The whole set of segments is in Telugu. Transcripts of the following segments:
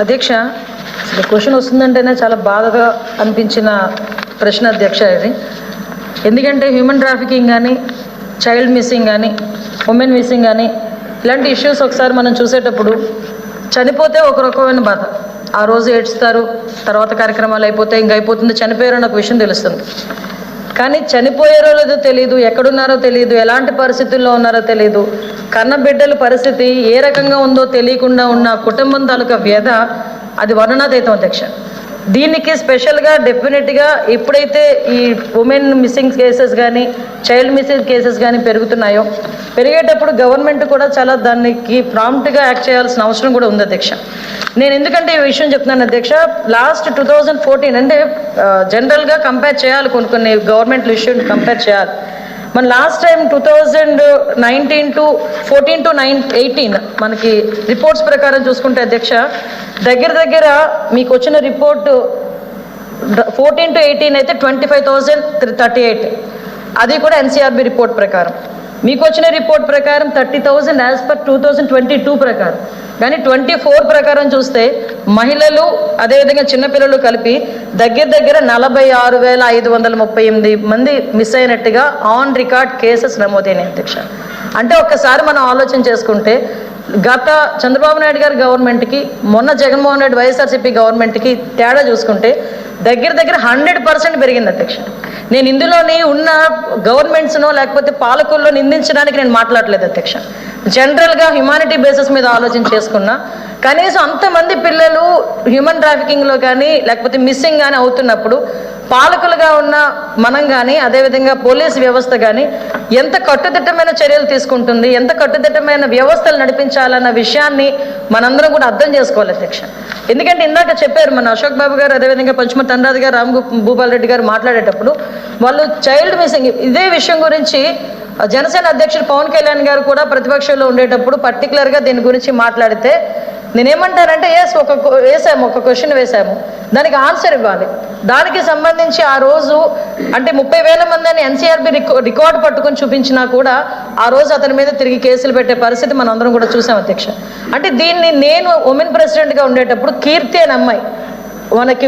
అధ్యక్ష, క్వశ్చన్ వస్తుందంటేనే చాలా బాధగా అనిపించిన ప్రశ్న అధ్యక్ష ఇది. ఎందుకంటే హ్యూమన్ ట్రాఫికింగ్ కానీ, చైల్డ్ మిస్సింగ్ కానీ, ఉమెన్ మిస్సింగ్ కానీ ఇలాంటి ఇష్యూస్ ఒకసారి మనం చూసేటప్పుడు చనిపోతే ఒక రకమైన బాధ. ఆ రోజు ఏడ్చుతారు, తర్వాత కార్యక్రమాలు అయిపోతే ఇంక అయిపోతుంది, చనిపోయారని ఒక విషయం తెలుస్తుంది. కానీ చనిపోయారో లేదో తెలియదు, ఎక్కడున్నారో తెలియదు, ఎలాంటి పరిస్థితుల్లో ఉన్నారో తెలియదు, కన్న బిడ్డల పరిస్థితి ఏ రకంగా ఉందో తెలియకుండా ఉన్న కుటుంబం తాలూకా వ్యధ అది వర్ణనాతీతం అధ్యక్ష. దీనికి స్పెషల్గా డెఫినెట్గా ఎప్పుడైతే ఈ ఉమెన్ మిస్సింగ్ కేసెస్ కానీ, చైల్డ్ మిస్సింగ్ కేసెస్ కానీ పెరుగుతున్నాయో, పెరిగేటప్పుడు గవర్నమెంట్ కూడా చాలా దానికి ప్రాంప్ట్గా యాక్ట్ చేయాల్సిన అవసరం కూడా ఉంది అధ్యక్ష. నేను ఎందుకంటే ఈ విషయం చెప్తున్నాను అధ్యక్ష, లాస్ట్ 2014 అంటే జనరల్గా కంపేర్ చేయాలి, కొన్ని గవర్నమెంట్ ఇష్యూని కంపేర్ చేయాలి. మన లాస్ట్ టైం 2019 to 14 to 18 మనకి రిపోర్ట్స్ ప్రకారం చూసుకుంటే అధ్యక్ష, దగ్గర మీకు వచ్చిన రిపోర్టు 14 to 18 అయితే 25,038, అది కూడా ఎన్సీఆర్బి రిపోర్ట్ ప్రకారం. మీకు వచ్చిన రిపోర్ట్ ప్రకారం 30,000 యాజ్ పర్ 2022 ప్రకారం. కానీ 24 ప్రకారం చూస్తే మహిళలు అదేవిధంగా చిన్నపిల్లలు కలిపి దగ్గర 46,538 మంది మిస్ అయినట్టుగా ఆన్ రికార్డ్ కేసెస్ నమోదైనాయి అధ్యక్ష. అంటే ఒక్కసారి మనం ఆలోచన చేసుకుంటే గత చంద్రబాబు నాయుడు గారి గవర్నమెంట్కి, మొన్న జగన్మోహన్ రెడ్డి వైఎస్ఆర్సీపీ గవర్నమెంట్కి తేడా చూసుకుంటే దగ్గర 100% పెరిగింది అధ్యక్ష. నేను ఇందులోని ఉన్న గవర్నమెంట్స్నో లేకపోతే పాలకుల్లో నిందించడానికి నేను మాట్లాడలేదు అధ్యక్ష. జనరల్గా హ్యుమానిటీ బేసిస్ మీద ఆలోచన చేసుకున్నా కనీసం అంతమంది పిల్లలు హ్యూమన్ ట్రాఫికింగ్లో కానీ లేకపోతే మిస్సింగ్ కానీ అవుతున్నప్పుడు పాలకులుగా ఉన్న మనం కానీ అదేవిధంగా పోలీస్ వ్యవస్థ కానీ ఎంత కట్టుదిట్టమైన చర్యలు తీసుకుంటుంది, ఎంత కట్టుదిట్టమైన వ్యవస్థలు నడిపించాలన్న విషయాన్ని మనందరం కూడా అర్థం చేసుకోవాలి అధ్యక్ష. ఎందుకంటే ఇందాక చెప్పారు మన అశోక్ బాబు గారు, అదేవిధంగా పంచమర్తి తండ్రాజు గారు, రామ్ భూపాల్ రెడ్డి గారు మాట్లాడేటప్పుడు వాళ్ళు చైల్డ్ మిస్సింగ్ ఇదే విషయం గురించి జనసేన అధ్యక్షుడు పవన్ కళ్యాణ్ గారు కూడా ప్రతిపక్షంలో ఉండేటప్పుడు పర్టికులర్గా దీని గురించి మాట్లాడితే నేనేమంటానంటే ఒక క్వశ్చన్ వేసాము, దానికి ఆన్సర్ ఇవ్వాలి. దానికి సంబంధించి ఆ రోజు అంటే 30,000 మంది అని ఎన్సీఆర్బి రికార్డు పట్టుకొని చూపించినా కూడా ఆ రోజు అతని మీద తిరిగి కేసులు పెట్టే పరిస్థితి మనం అందరం కూడా చూసాం అధ్యక్ష. అంటే దీన్ని నేను ఉమెన్ ప్రెసిడెంట్గా ఉండేటప్పుడు కీర్తి అని అమ్మాయి మనకి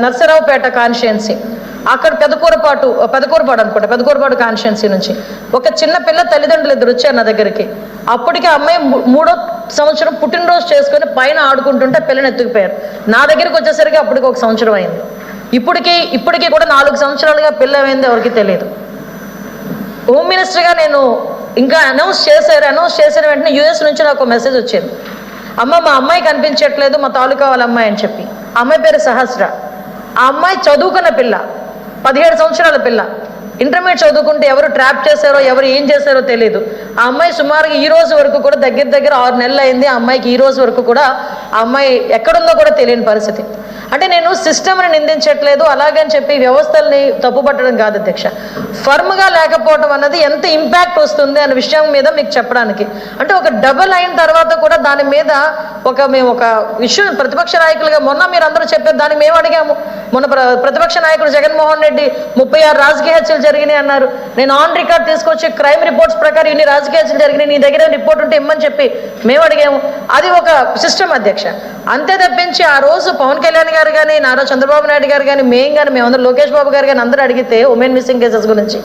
నర్సరావుపేట కాన్స్టిట్యుయెన్సీ, అక్కడ పెదకూరపాడు అనుకుంటా, పెదకూరపాడు కాన్స్టిట్యుయెన్సీ నుంచి ఒక చిన్న పిల్ల తల్లిదండ్రులు ఇద్దరు వచ్చారు నా దగ్గరికి. అప్పటికి అమ్మాయి 3వ సంవత్సరం పుట్టినరోజు చేసుకొని పైన ఆడుకుంటుంటే పిల్లని ఎత్తుకుపోయారు. నా దగ్గరికి వచ్చేసరికి అప్పటికి 1 సంవత్సరం అయింది. ఇప్పటికీ కూడా 4 సంవత్సరాలుగా పిల్ల అయింది ఎవరికి తెలియదు. హోమ్ మినిస్టర్గా నేను ఇంకా అనౌన్స్ చేసిన వెంటనే యూఎస్ నుంచి నాకు మెసేజ్ వచ్చింది, అమ్మ మా అమ్మాయి కనిపించట్లేదు, మా తాలూకా వాళ్ళ అమ్మాయి అని చెప్పి. ఆ అమ్మాయి పేరు సహస్ర. ఆ అమ్మాయి చదువుకున్న పిల్ల, 17 సంవత్సరాల పిల్ల, ఇంటర్మీడియట్ చదువుకుంటే ఎవరు ట్రాప్ చేశారో ఎవరు ఏం చేశారో తెలియదు. ఆ అమ్మాయి సుమారుగా ఈ రోజు వరకు కూడా దగ్గర 6 నెలలు అయింది. ఆ అమ్మాయికి ఈ రోజు వరకు కూడా ఆ అమ్మాయి ఎక్కడుందో కూడా తెలియని పరిస్థితి. అంటే నేను సిస్టమ్ని నిందించట్లేదు, అలాగని చెప్పి వ్యవస్థల్ని తప్పుపట్టడం కాదు అధ్యక్ష. ఫర్మ్గా లేకపోవడం అన్నది ఎంత ఇంపాక్ట్ వస్తుంది అనే విషయం మీద మీకు చెప్పడానికి. అంటే ఒక డబుల్ అయిన తర్వాత కూడా దాని మీద మేము ఒక ఇష్యూ ప్రతిపక్ష నాయకులుగా మొన్న మీరు అందరూ చెప్పారు, దానికి మేము అడిగాము. మొన్న ప్రతిపక్ష నాయకుడు జగన్మోహన్ రెడ్డి 36 రాజకీయ హత్యలు జరిగినాయి అన్నారు. నేను ఆన్ రికార్డ్ తీసుకొచ్చి క్రైమ్ రిపోర్ట్స్ ప్రకారం ఇన్ని రాజకీయ హత్యలు జరిగినాయి, నీ దగ్గర రిపోర్ట్ ఉంటే ఇమ్మని చెప్పి మేము అడిగాము. అది ఒక సిస్టమ్ అధ్యక్ష. అంతే తప్పించి ఆ రోజు పవన్ కళ్యాణ్ గారు కానీ, నారా చంద్రబాబు నాయుడు గారు కానీ, మేమందరూ లోకేష్ బాబు గారు కానీ అందరూ అడిగితే ఉమెన్ మిస్సింగ్ కేసెస్ గురించి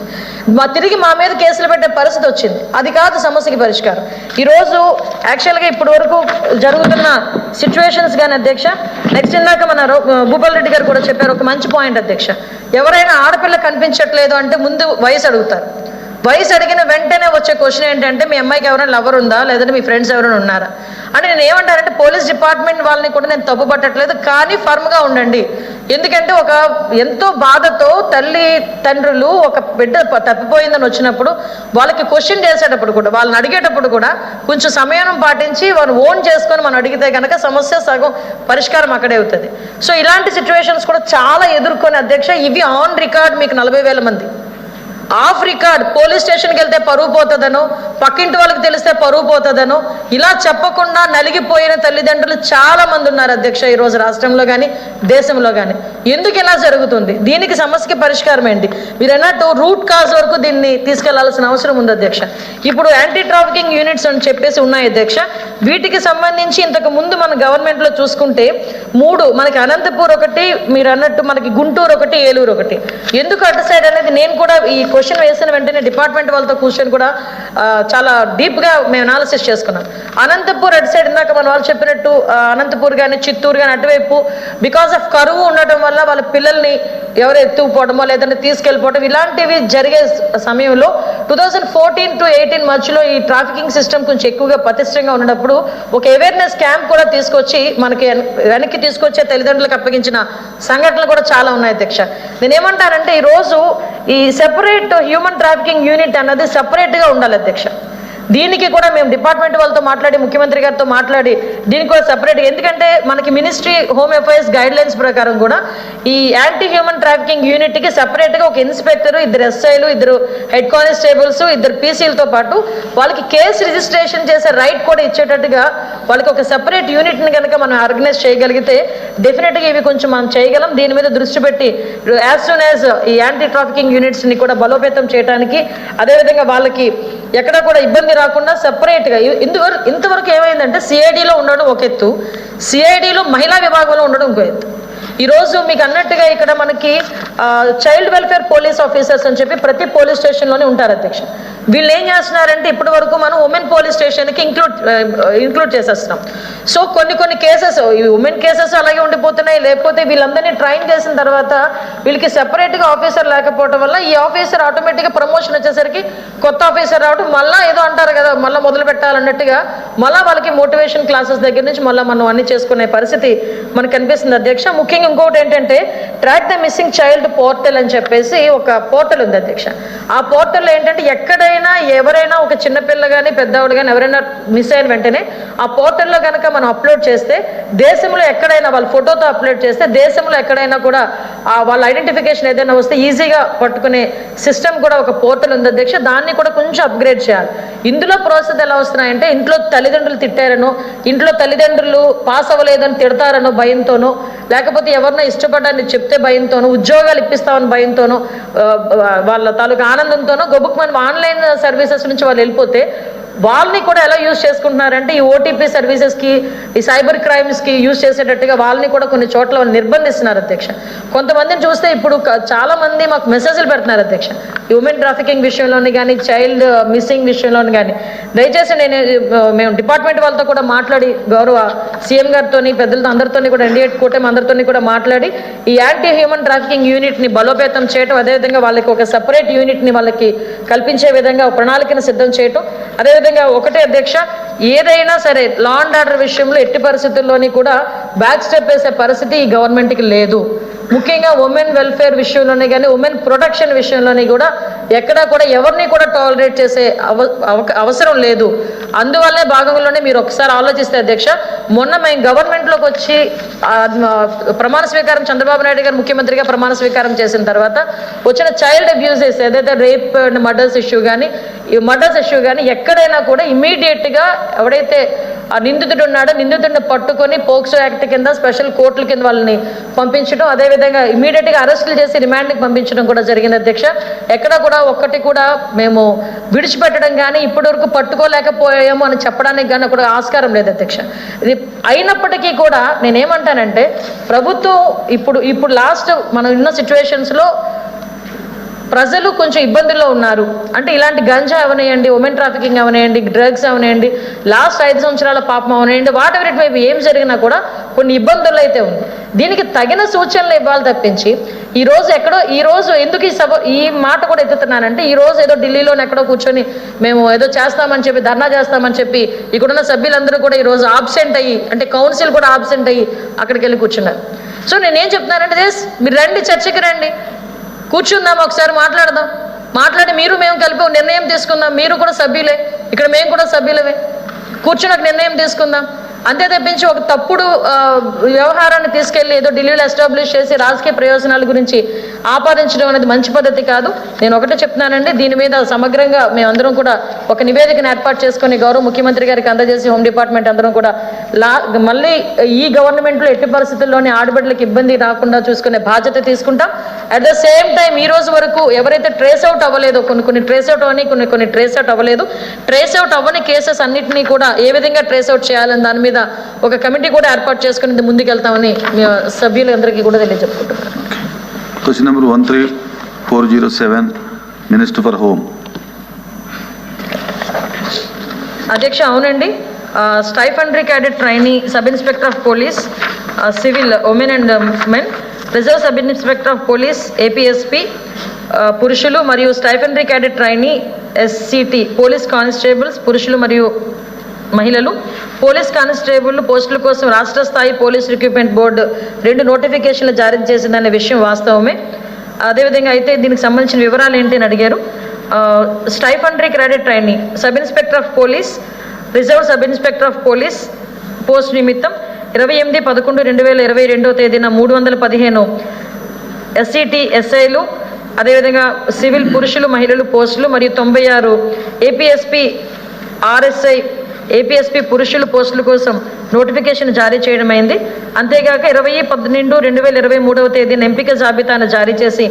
తిరిగి మా మీద కేసులు పెట్టే పరిస్థితి వచ్చింది. అది కాదు సమస్యకి పరిష్కారం. ఈరోజు యాక్చువల్గా ఇప్పటి వరకు జరుగుతున్న సిచ్యువేషన్స్ కానీ అధ్యక్ష, నెక్స్ట్ ఇందాక మన భూపాల్ రెడ్డి గారు కూడా చెప్పారు ఒక మంచి పాయింట్ అధ్యక్ష. ఎవరైనా ఆడపిల్ల కనిపించట్లేదు అంటే ముందు వయసు అడుగుతారు. వయసు అడిగిన వెంటనే వచ్చే క్వశ్చన్ ఏంటంటే మీ అమ్మాయికి ఎవరైనా లవర్ ఉందా, లేదంటే మీ ఫ్రెండ్స్ ఎవరైనా ఉన్నారా అంటే నేను ఏమంటానంటే పోలీస్ డిపార్ట్మెంట్ వాళ్ళని కూడా నేను తప్పు పట్టట్లేదు, కానీ ఫర్మ్గా ఉండండి. ఎందుకంటే ఒక ఎంతో బాధతో తల్లి తండ్రులు ఒక బిడ్డ తప్పిపోయిందని వచ్చినప్పుడు వాళ్ళకి క్వశ్చన్ చేసేటప్పుడు కూడా, వాళ్ళని అడిగేటప్పుడు కూడా కొంచెం సమయం పాటించి వాళ్ళు ఓన్ చేసుకొని మనం అడిగితే కనుక సమస్య సగం పరిష్కారం అక్కడే అవుతుంది. సో ఇలాంటి సిచ్యువేషన్స్ కూడా చాలా ఎదుర్కొని అధ్యక్ష, ఇవి ఆన్ రికార్డ్ మీకు 40,000 మంది ఆఫ్ రికార్డ్ పోలీస్ స్టేషన్కి వెళ్తే పరువు పోతుందనో, పక్కింటి వాళ్ళకి తెలిస్తే పరువు పోతుందనో ఇలా చెప్పకుండా నలిగిపోయిన తల్లిదండ్రులు చాలా మంది ఉన్నారు అధ్యక్ష ఈరోజు రాష్ట్రంలో కానీ దేశంలో కానీ. ఎందుకు ఇలా జరుగుతుంది? దీనికి సమస్యకి పరిష్కారం ఏంటి? మీరు అన్నట్టు రూట్ కాజ్ వరకు దీన్ని తీసుకెళ్లాల్సిన అవసరం ఉంది అధ్యక్ష. ఇప్పుడు యాంటీ ట్రాఫికింగ్ యూనిట్స్ అని చెప్పేసి ఉన్నాయి అధ్యక్ష. వీటికి సంబంధించి ఇంతకు ముందు మన గవర్నమెంట్లో చూసుకుంటే 3 మనకి అనంతపూర్ ఒకటి, మీరు అన్నట్టు మనకి గుంటూరు ఒకటి, ఏలూరు ఒకటి. ఎందుకు అటు సైడ్ అనేది నేను కూడా ఈ క్వశ్చన్ వేసిన వెంటనే డిపార్ట్మెంట్ వాళ్ళతో కూర్చొని కూడా చాలా డీప్గా మేము అనాలిసిస్ చేసుకున్నాం. అనంతపూర్ అటు సైడ్ ఇందాక మన వాళ్ళు చెప్పినట్టు అనంతపూర్ కానీ చిత్తూరు కానీ అటువైపు బికాస్ ఆఫ్ కరువు ఉండటం వల్ల వాళ్ళ పిల్లల్ని ఎవరు ఎత్తుకుపోవడమో లేదంటే తీసుకెళ్ళిపోవడం ఇలాంటివి జరిగే సమయంలో 2014 to 18 మధ్యలో ఈ ట్రాఫికింగ్ సిస్టమ్ కొంచెం ఎక్కువగా పటిష్టంగా ఉన్నప్పుడు ఒక అవేర్నెస్ క్యాంప్ కూడా తీసుకొచ్చి మనకి వెనక్కి తీసుకొచ్చే తల్లిదండ్రులకు అప్పగించిన సంఘటనలు కూడా చాలా ఉన్నాయి అధ్యక్ష. నేనేమంటానంటే ఈరోజు ఈ సెపరేట్ హ్యూమన్ ట్రాఫికింగ్ యూనిట్ అన్నది సెపరేట్గా ఉండాలి అధ్యక్ష. దీనికి కూడా మేము డిపార్ట్మెంట్ వాళ్ళతో మాట్లాడి ముఖ్యమంత్రి గారితో మాట్లాడి దీనికి కూడా సెపరేట్గా, ఎందుకంటే మనకి ministry home affairs guide lines ప్రకారం కూడా ఈ యాంటీ హ్యూమన్ ట్రాఫికింగ్ యూనిట్కి సెపరేట్గా ఒక ఇన్స్పెక్టర్, 2 ఎస్ఐలు, 2 హెడ్ కానిస్టేబుల్స్, 2 పీసీలతో పాటు వాళ్ళకి కేసు రిజిస్ట్రేషన్ చేసే రైట్ కూడా ఇచ్చేటట్టుగా వాళ్ళకి ఒక సెపరేట్ యూనిట్ని కనుక మనం ఆర్గనైజ్ చేయగలిగితే డెఫినెట్గా ఇవి కొంచెం మనం చేయగలం. దీని మీద దృష్టి పెట్టి యాజ్ సూన్ యాజ్ ఈ యాంటీ ట్రాఫికింగ్ యూనిట్స్ని కూడా బలోపేతం చేయడానికి, అదేవిధంగా వాళ్ళకి ఎక్కడ కూడా ఇబ్బంది రాకుండా సెపరేట్గా ఇంతవరకు ఏమైందంటే సిఐడిలో ఉండడం ఒక ఎత్తు, సిఐడిలో మహిళా విభాగంలో ఉండడం ఇంకో ఎత్తు. ఈరోజు మీకు అన్నట్టుగా ఇక్కడ మనకి చైల్డ్ వెల్ఫేర్ పోలీస్ ఆఫీసర్స్ అని చెప్పి ప్రతి పోలీస్ స్టేషన్లోనే ఉంటారు అధ్యక్ష. వీళ్ళు ఏం చేస్తున్నారంటే ఇప్పటి వరకు మనం ఉమెన్ పోలీస్ స్టేషన్కి ఇంక్లూడ్ చేసేస్తున్నాం. సో కొన్ని కేసెస్ ఈ ఉమెన్ కేసెస్ అలాగే ఉండిపోతున్నాయి. లేకపోతే వీళ్ళందరినీ ట్రైన్ చేసిన తర్వాత వీళ్ళకి సెపరేట్గా ఆఫీసర్ లేకపోవడం వల్ల ఈ ఆఫీసర్ ఆటోమేటిక్గా ప్రమోషన్ వచ్చేసరికి కొత్త ఆఫీసర్ రావడం, మళ్ళీ ఏదో అంటారు కదా మళ్ళీ మొదలు పెట్టాలన్నట్టుగా మళ్ళీ వాళ్ళకి మోటివేషన్ క్లాసెస్ దగ్గర నుంచి మళ్ళీ మనం అన్ని చేసుకునే పరిస్థితి మనకు కనిపిస్తుంది అధ్యక్ష. ముఖ్యంగా ఇంకోటి ఏంటంటే track the missing child portal అని చెప్పేసి ఒక పోర్టల్ ఉంది అధ్యక్ష. ఆ పోర్టల్లో ఏంటంటే ఎక్కడైనా ఎవరైనా ఒక చిన్నపిల్ల కానీ పెద్దవాడు కానీ ఎవరైనా మిస్ అయిన వెంటనే ఆ పోర్టల్లో కనుక మనం అప్లోడ్ చేస్తే దేశంలో ఎక్కడైనా వాళ్ళ ఫోటోతో అప్లోడ్ చేస్తే దేశంలో ఎక్కడైనా కూడా వాళ్ళ ఐడెంటిఫికేషన్ ఏదైనా వస్తే ఈజీగా పట్టుకునే సిస్టమ్ కూడా ఒక పోర్టల్ ఉంది అధ్యక్ష. దాన్ని కూడా కొంచెం అప్గ్రేడ్ చేయాలి. ఇందులో ప్రాసెస్ ఎలా వస్తున్నాయంటే ఇంట్లో తల్లిదండ్రులు తిట్టారనో, ఇంట్లో తల్లిదండ్రులు పాస్ అవ్వలేదని తిడతారనో భయంతోనో, లేకపోతే ఎవరినో ఇష్టపడాలని చెప్తే భయంతోనో, ఉద్యోగాలు ఇప్పిస్తామని భయంతోనో, వాళ్ళ తాలూకా ఆనందంతోనో గొప్పకు ఆన్లైన్ సర్వీసెస్ నుంచి వాళ్ళు వెళ్ళిపోతే వాళ్ళని కూడా ఎలా యూజ్ చేసుకుంటున్నారంటే ఈ ఓటీపీ సర్వీసెస్కి, ఈ సైబర్ క్రైమ్స్కి యూజ్ చేసేటట్టుగా వాళ్ళని కూడా కొన్ని చోట్ల నిర్బంధిస్తున్నారు అధ్యక్ష. కొంతమందిని చూస్తే ఇప్పుడు చాలా మంది మాకు మెసేజ్లు పెడుతున్నారు అధ్యక్ష, ఈ ఉమెన్ ట్రాఫికింగ్ విషయంలోని కానీ చైల్డ్ మిస్సింగ్ విషయంలోని కానీ. దయచేసి మేము డిపార్ట్మెంట్ వాళ్ళతో కూడా మాట్లాడి గౌరవ సీఎం గారితో పెద్దలతో అందరితో కూడా ఎన్డీఏ కూటమి అందరితో కూడా మాట్లాడి ఈ యాంటీ హ్యూమన్ ట్రాఫికింగ్ యూనిట్ని బలోపేతం చేయటం, అదేవిధంగా వాళ్ళకి ఒక సెపరేట్ యూనిట్ని వాళ్ళకి కల్పించే విధంగా ప్రణాళికను సిద్ధం చేయటం. అదేవిధంగా ఒకటే అధ్యక్ష, ఏదైనా సరే లా అండ్ ఆర్డర్ విషయంలో ఎట్టి పరిస్థితుల్లోని కూడా బ్యాక్ స్టెప్ వేసే పరిస్థితి ఈ గవర్నమెంట్కి లేదు. ముఖ్యంగా ఉమెన్ వెల్ఫేర్ విషయంలోనే కానీ ఉమెన్ ప్రొటెక్షన్ విషయంలోని కూడా ఎక్కడా కూడా ఎవరిని కూడా టాలరేట్ చేసే అవసరం లేదు. అందువల్లే భాగంలోనే మీరు ఒకసారి ఆలోచిస్తే అధ్యక్ష, మొన్న మేము గవర్నమెంట్లోకి వచ్చి ప్రమాణ స్వీకారం చంద్రబాబు నాయుడు గారు ముఖ్యమంత్రిగా ప్రమాణ స్వీకారం చేసిన తర్వాత వచ్చిన చైల్డ్ అబ్యూజెస్ ఏదైతే రేప్ అండ్ మర్డర్స్ ఇష్యూ కానీ ఎక్కడైనా కూడా ఇమీడియట్గా ఎవడైతే ఆ నిందితుడు ఉన్నాడో నిందితుడిని పట్టుకొని పోక్సో యాక్ట్ కింద స్పెషల్ కోర్టుల కింద వాళ్ళని పంపించడం, అదేవిధంగా ఇమీడియట్గా అరెస్టులు చేసి రిమాండ్కి పంపించడం కూడా జరిగింది అధ్యక్ష. ఎక్కడ కూడా ఒక్కటి కూడా మేము విడిచిపెట్టడం కానీ ఇప్పటివరకు పట్టుకోలేకపోయాము అని చెప్పడానికి కానీ కూడా ఆస్కారం లేదు అధ్యక్ష. ఇది అయినప్పటికీ కూడా నేనేమంటానంటే ప్రభుత్వం ఇప్పుడు లాస్ట్ మనం ఉన్న సిచ్యువేషన్స్లో ప్రజలు కొంచెం ఇబ్బందుల్లో ఉన్నారు. అంటే ఇలాంటి గంజా అవనేయండి, ఉమెన్ ట్రాఫికింగ్ అవనేయండి, డ్రగ్స్ అవనేయండి, లాస్ట్ 5 సంవత్సరాల పాపం అవనేయండి, whatever it may be ఏం జరిగినా కూడా కొన్ని ఇబ్బందులు అయితే ఉంది. దీనికి తగిన సూచనలు ఇవ్వాలి తప్పించి ఈరోజు ఎందుకు ఈ మాట కూడా ఎత్తుతున్నానంటే ఈరోజు ఏదో ఢిల్లీలోనే ఎక్కడో కూర్చొని మేము ఏదో చేస్తామని చెప్పి ధర్నా చేస్తామని చెప్పి ఇక్కడున్న సభ్యులందరూ కూడా ఈరోజు ఆబ్సెంట్ అయ్యి, అంటే కౌన్సిల్ కూడా ఆబ్సెంట్ అయ్యి అక్కడికి వెళ్ళి కూర్చున్నారు. సో నేనేం చెప్తున్నానంటే మీరు రండి, చర్చకి రండి, కూర్చుందాం, ఒకసారి మాట్లాడి మీరు మేము కలిపి నిర్ణయం తీసుకుందాం. మీరు కూడా సభ్యులే, ఇక్కడ మేము కూడా సభ్యులమే, కూర్చుని ఒక నిర్ణయం తీసుకుందాం. అంతే తప్పించి ఒక తప్పుడు వ్యవహారాన్ని తీసుకెళ్లి ఏదో ఢిల్లీలో ఎస్టాబ్లిష్ చేసి రాజకీయ ప్రయోజనాల గురించి ఆపాదించడం అనేది మంచి పద్ధతి కాదు. నేను ఒకటే చెప్తున్నానండి, దీని మీద సమగ్రంగా మేమందరం కూడా ఒక నివేదికను ఏర్పాటు చేసుకుని గౌరవ ముఖ్యమంత్రి గారికి అందజేసి హోమ్ డిపార్ట్మెంట్ అందరం కూడా మళ్ళీ ఈ గవర్నమెంట్లో ఎట్టి పరిస్థితుల్లోనే ఆడబిడ్డలకు ఇబ్బంది రాకుండా చూసుకునే బాధ్యత తీసుకుంటాం. అట్ ద సేమ్ టైం ఈ రోజు వరకు ఎవరైతే ట్రేస్ అవుట్ అవ్వలేదో, కొన్ని ట్రేస్ అవుట్ అవని, కొన్ని ట్రేస్ అవుట్ అవ్వలేదు, ట్రేస్ అవుట్ అవ్వని కేసెస్ అన్నింటినీ కూడా ఏ విధంగా ట్రేస్ అవుట్ చేయాలని దాని మీద ఒక కమిటీ కూడా ఏర్పాటు చేసుకుని ముందుకెళ్తామని సభ్యులందరికీ కూడా తెలియజెప్పుకుంటున్నాను. Question number 13407 minister for home. అధ్యక్ష, అవునండి, stipendiary cadet trainee, sub inspector of police, civil women and men, reserve sub inspector of police APSP పురుషులు మరియు stipendiary cadet trainee SCT police constables పురుషులు మరియు మహిళలు, పోలీస్ కానిస్టేబుల్ పోస్టుల కోసం రాష్ట్ర స్థాయి పోలీస్ రిక్రూట్మెంట్ బోర్డు 2 నోటిఫికేషన్లు జారీ చేసిందనే విషయం వాస్తవమే. అదేవిధంగా అయితే దీనికి సంబంధించిన వివరాలు ఏంటి అని అడిగారు. Stipendiary cadet trainee, sub inspector of police, reserve sub inspector of police post నిమిత్తం 28/11/2022 తేదీన 315 ఎస్సిటి ఎస్ఐలు, అదేవిధంగా సివిల్ పురుషులు మహిళలు పోస్టులు మరియు 96 ఏపీఎస్పీ ఆర్ఎస్ఐ ఏపీఎస్పీ పురుషులు పోస్టుల కోసం నోటిఫికేషన్ జారీ చేయడమైంది. అంతేగాక 20/12/2023 తేదీన ఎంపిక జాబితాను జారీ చేసి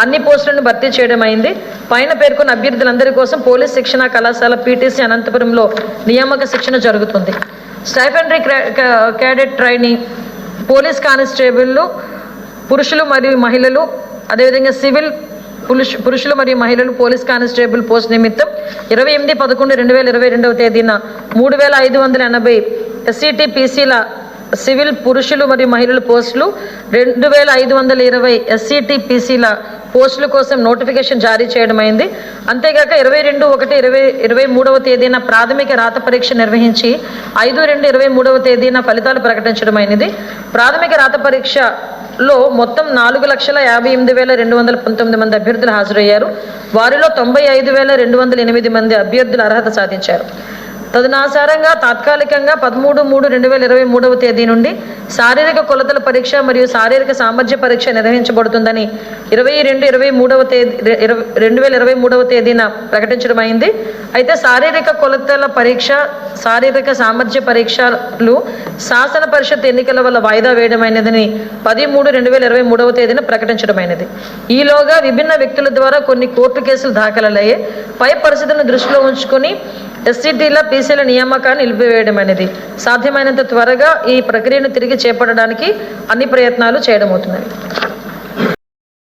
అన్ని పోస్టులను భర్తీ చేయడమైంది. పైన పేర్కొన్న అభ్యర్థులందరి కోసం పోలీస్ శిక్షణ కళాశాల పీటీసీ అనంతపురంలో నియామక శిక్షణ జరుగుతుంది. Stipendiary cadet trainee, police constable పురుషులు మరియు మహిళలు, అదేవిధంగా సివిల్ పురుషులు మరియు మహిళలు పోలీస్ కానిస్టేబుల్ పోస్ట్ నిమిత్తం 28/11/2022 తేదీన 3580 ఎస్సిటి పీసీల సివిల్ పురుషులు మరియు మహిళల పోస్టులు, 2520 ఎస్సిటి పీసీల పోస్టుల కోసం నోటిఫికేషన్ జారీ చేయడమైంది. అంతేగాక 22/1/2023 తేదీన ప్రాథమిక రాత పరీక్ష నిర్వహించి 5/2/23 తేదీన ఫలితాలు ప్రకటించడమైనది. ప్రాథమిక రాత పరీక్షలో మొత్తం 4,58,219 మంది అభ్యర్థులు హాజరయ్యారు. వారిలో 95,208 మంది అభ్యర్థులు అర్హత సాధించారు. తదనుసారంగా తాత్కాలికంగా 13/3/2023 తేదీ నుండి శారీరక కొలతల పరీక్ష మరియు శారీరక సామర్థ్య పరీక్ష నిర్వహించబడుతుందని 22/2/2023 తేదీన ప్రకటించడమైంది. అయితే శారీరక కొలతల పరీక్ష, శారీరక సామర్థ్య పరీక్షలు శాసన పరిషత్ ఎన్నికల వల్ల వాయిదా వేయడమైనదని 13/3/2023 తేదీన ప్రకటించడమైనది. ఈలోగా విభిన్న వ్యక్తుల ద్వారా కొన్ని కోర్టు కేసులు దాఖలయ్యాయి. పై పరిస్థితులను దృష్టిలో ఉంచుకొని ఎస్సిటీల పీసీల నియామకాన్ని నిలిపివేయడం అనేది సాధ్యమైనంత త్వరగా ఈ ప్రక్రియను తిరిగి చేపట్టడానికి అన్ని ప్రయత్నాలు చేయడం అవుతున్నాయి.